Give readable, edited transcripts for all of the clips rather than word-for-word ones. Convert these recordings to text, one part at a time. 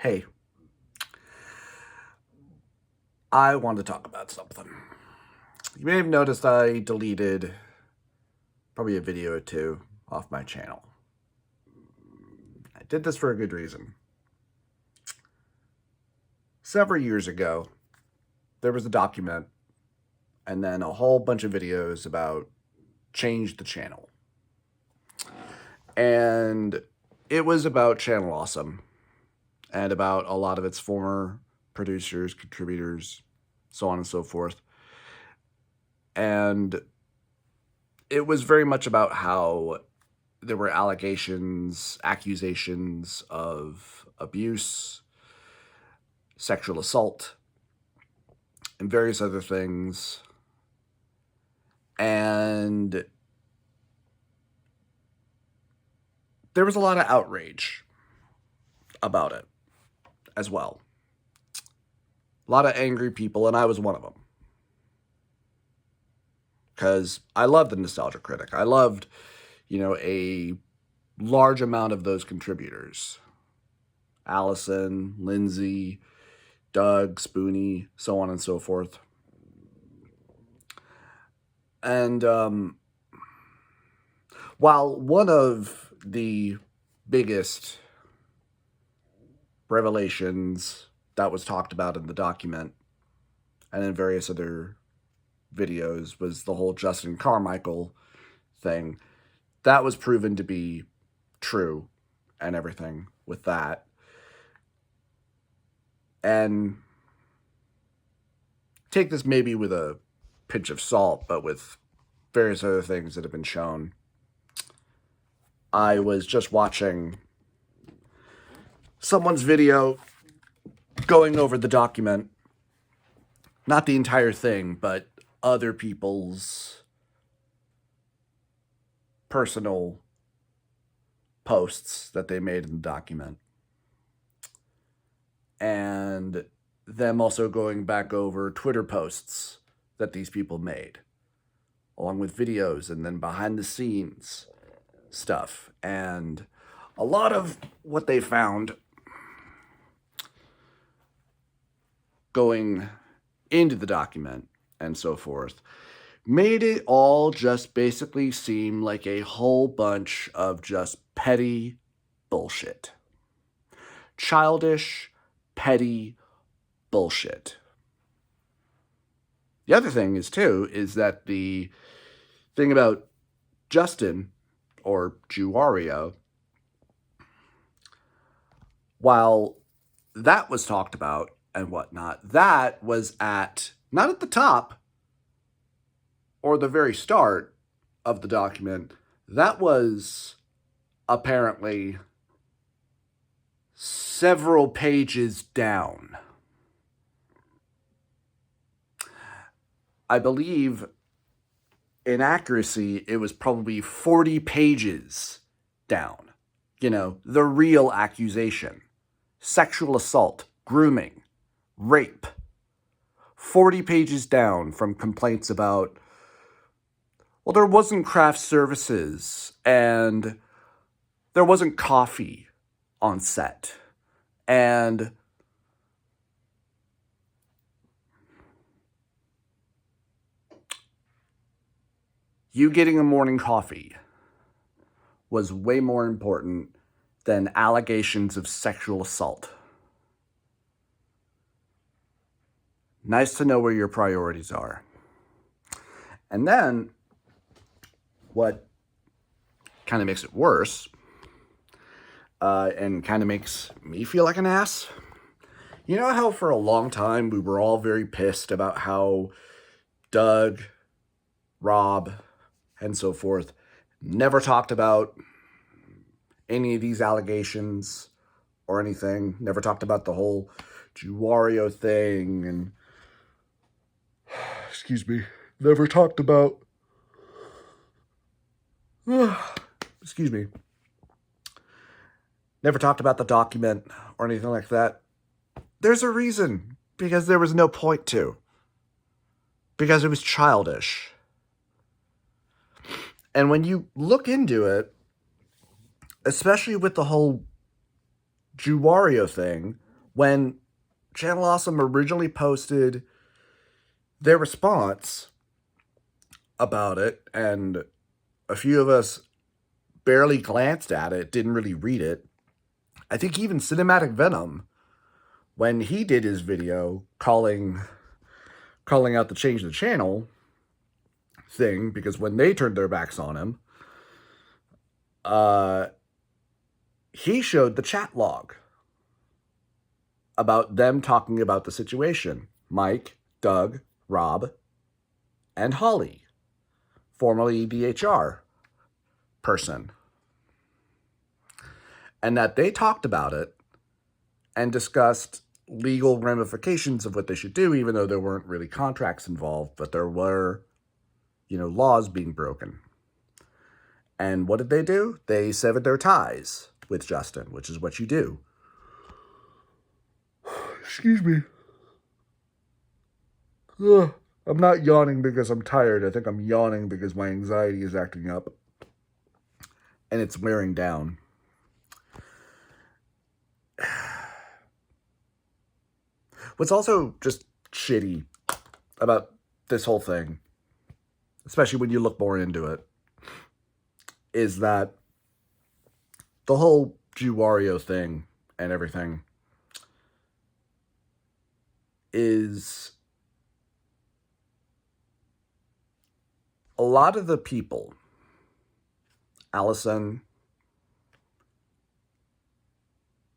Hey, I want to talk about something. You may have noticed I deleted probably a video or two off my channel. I did this for a good reason. Several years ago, there was a document and then a whole bunch of videos about change the channel. And it was about Channel Awesome and about a lot of its former producers, contributors, so on and so forth. And it was very much about how there were accusations of abuse, sexual assault, and various other things. And there was a lot of outrage about it as well. A lot of angry people, and I was one of them. Because I loved the Nostalgia Critic. I loved, a large amount of those contributors. Allison, Lindsay, Doug, Spoonie, so on and so forth. And while one of the biggest revelations that was talked about in the document and in various other videos was the whole Justin Carmichael thing, that was proven to be true and everything with that. And take this maybe with a pinch of salt, but with various other things that have been shown. I was just watching someone's video going over the document, not the entire thing, but other people's personal posts that they made in the document. And them also going back over Twitter posts that these people made, along with videos and then behind the scenes stuff. And a lot of what they found going into the document and so forth made it all just basically seem like a whole bunch of just petty bullshit. Childish, petty bullshit. The other thing is that the thing about Justin, or Juario, while that was talked about and whatnot, that was not at the top or the very start of the document. That was apparently several pages down. I believe, in accuracy, it was probably 40 pages down. The real accusation. Sexual assault, grooming, rape. 40 pages down from complaints about, well, there wasn't craft services, and there wasn't coffee on set, and you getting a morning coffee was way more important than allegations of sexual assault. Nice to know where your priorities are. And then, what kind of makes it worse, and kind of makes me feel like an ass, you know how for a long time we were all very pissed about how Doug, Rob, and so forth never talked about any of these allegations or anything, never talked about the whole Juario thing, and never talked about never talked about the document or anything like that. There's a reason, because there was no point to. Because it was childish. And when you look into it, especially with the whole Juario thing, when Channel Awesome originally posted their response about it, and a few of us barely glanced at it, didn't really read it. I think even Cinematic Venom, when he did his video calling out the change the channel thing, because when they turned their backs on him, he showed the chat log about them talking about the situation. Mike, Doug, Rob, and Holly, formerly the HR person. And that they talked about it and discussed legal ramifications of what they should do, even though there weren't really contracts involved, but there were, laws being broken. And what did they do? They severed their ties with Justin, which is what you do. Excuse me. Ugh. I'm not yawning because I'm tired. I think I'm yawning because my anxiety is acting up. And it's wearing down. What's also just shitty about this whole thing, especially when you look more into it, is that the whole Jew Wario thing and everything is a lot of the people, Allison,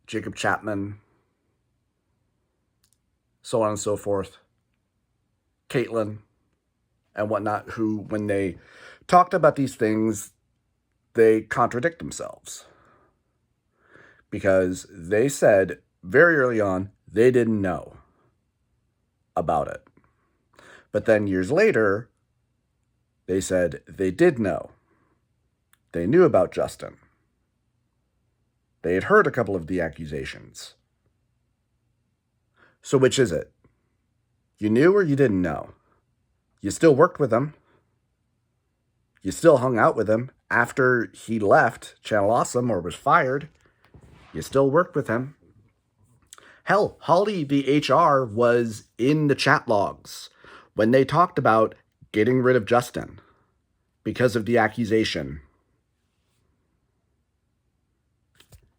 Jacob Chapman, so on and so forth, Caitlin, and whatnot, who, when they talked about these things, they contradict themselves. Because they said very early on they didn't know about it. But then years later, they said they did know. They knew about Justin. They had heard a couple of the accusations. So which is it? You knew or you didn't know? You still worked with him. You still hung out with him after he left Channel Awesome or was fired. You still worked with him. Hell, Holly, the HR, was in the chat logs when they talked about getting rid of Justin because of the accusation.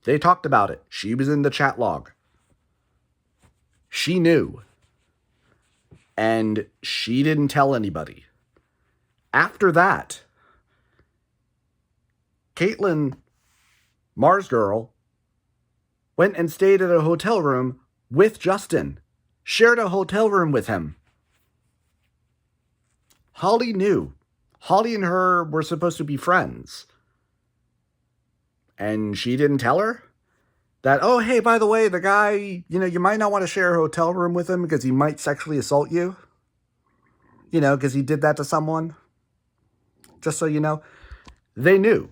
They talked about it. She was in the chat log. She knew. And she didn't tell anybody. After that, Caitlin, Mars Girl, went and stayed at a hotel room with Justin. Shared a hotel room with him. Holly knew. Holly and her were supposed to be friends. And she didn't tell her that, oh, hey, by the way, the guy, you might not want to share a hotel room with him because he might sexually assault you. Because he did that to someone. Just so you know. They knew.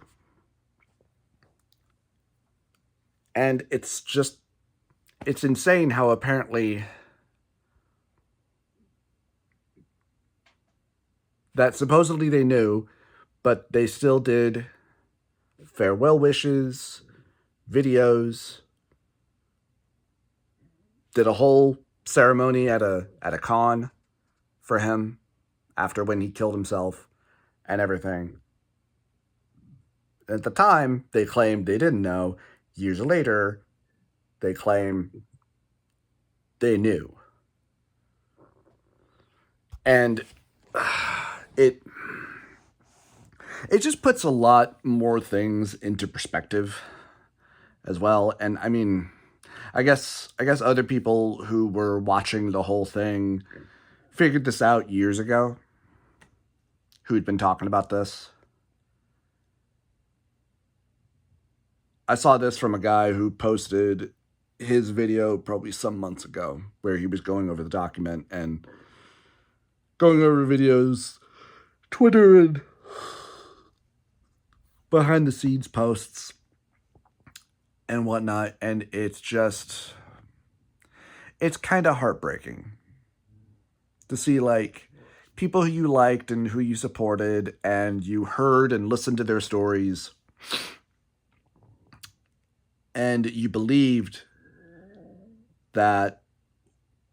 And it's insane how apparently that supposedly they knew, but they still did farewell wishes, videos, did a whole ceremony at a con for him after when he killed himself and everything. At the time, they claimed they didn't know. Years later, they claim they knew. And it just puts a lot more things into perspective as well. And I mean, I guess other people who were watching the whole thing figured this out years ago, who'd been talking about this. I saw this from a guy who posted his video probably some months ago where he was going over the document and going over videos, Twitter and behind the scenes posts and whatnot. And it's kind of heartbreaking to see people who you liked and who you supported and you heard and listened to their stories and you believed that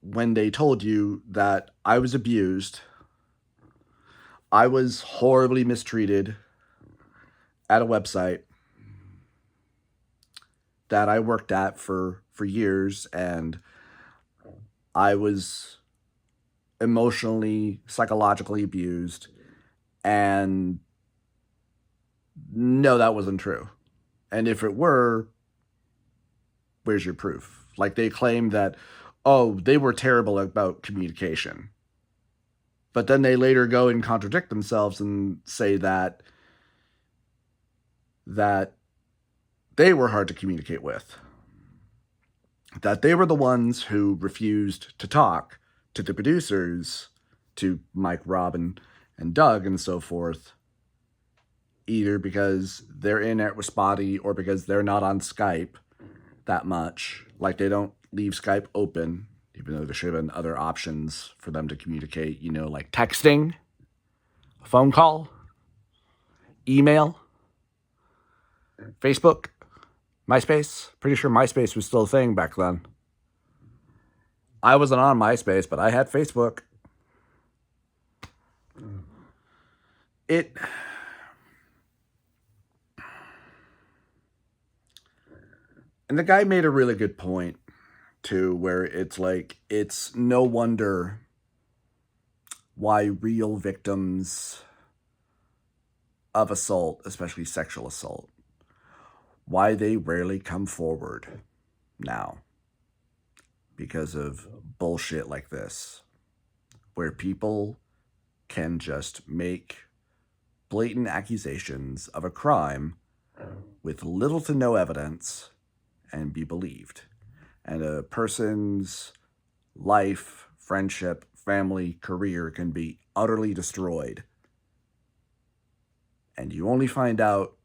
when they told you that I was abused, I was horribly mistreated at a website that I worked at for years, and I was emotionally, psychologically abused, and no, that wasn't true. And if it were, where's your proof? Like, they claim that, oh, they were terrible about communication. But then they later go and contradict themselves and say that they were hard to communicate with. That they were the ones who refused to talk to the producers, to Mike, Rob, and Doug, and so forth, either because their internet was spotty or because they're not on Skype that much. Like, they don't leave Skype open, even though there should have been other options for them to communicate, you know, like texting, phone call, email, Facebook, MySpace. Pretty sure MySpace was still a thing back then. I wasn't on MySpace, but I had Facebook. And the guy made a really good point, too, where it's like, it's no wonder why real victims of assault, especially sexual assault, why they rarely come forward now. Because of bullshit like this, where people can just make blatant accusations of a crime with little to no evidence and be believed. And a person's life, friendship, family, career can be utterly destroyed. And you only find out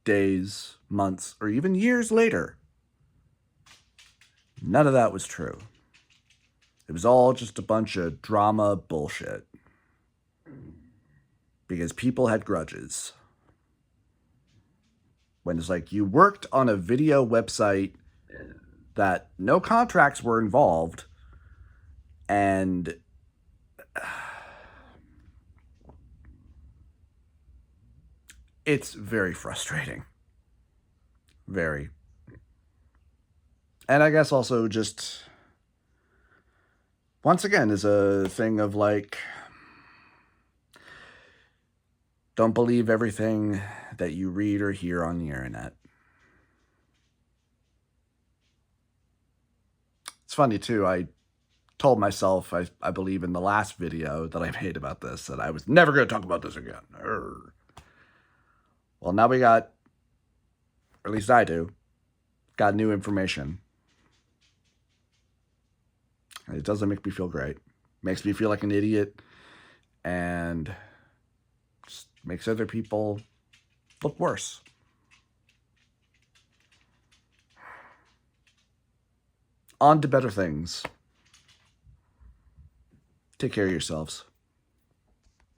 days, months, or even years later. None of that was true. It was all just a bunch of drama bullshit. Because people had grudges. When it's like, you worked on a video website that no contracts were involved, and it's very frustrating. Very. And I guess also just, once again, is a thing of like, don't believe everything that you read or hear on the internet. It's funny, too. I told myself, I believe in the last video that I made about this, that I was never going to talk about this again. Well, now we got, or at least I do, got new information. It doesn't make me feel great. It makes me feel like an idiot, and just makes other people look worse. On to better things. Take care of yourselves.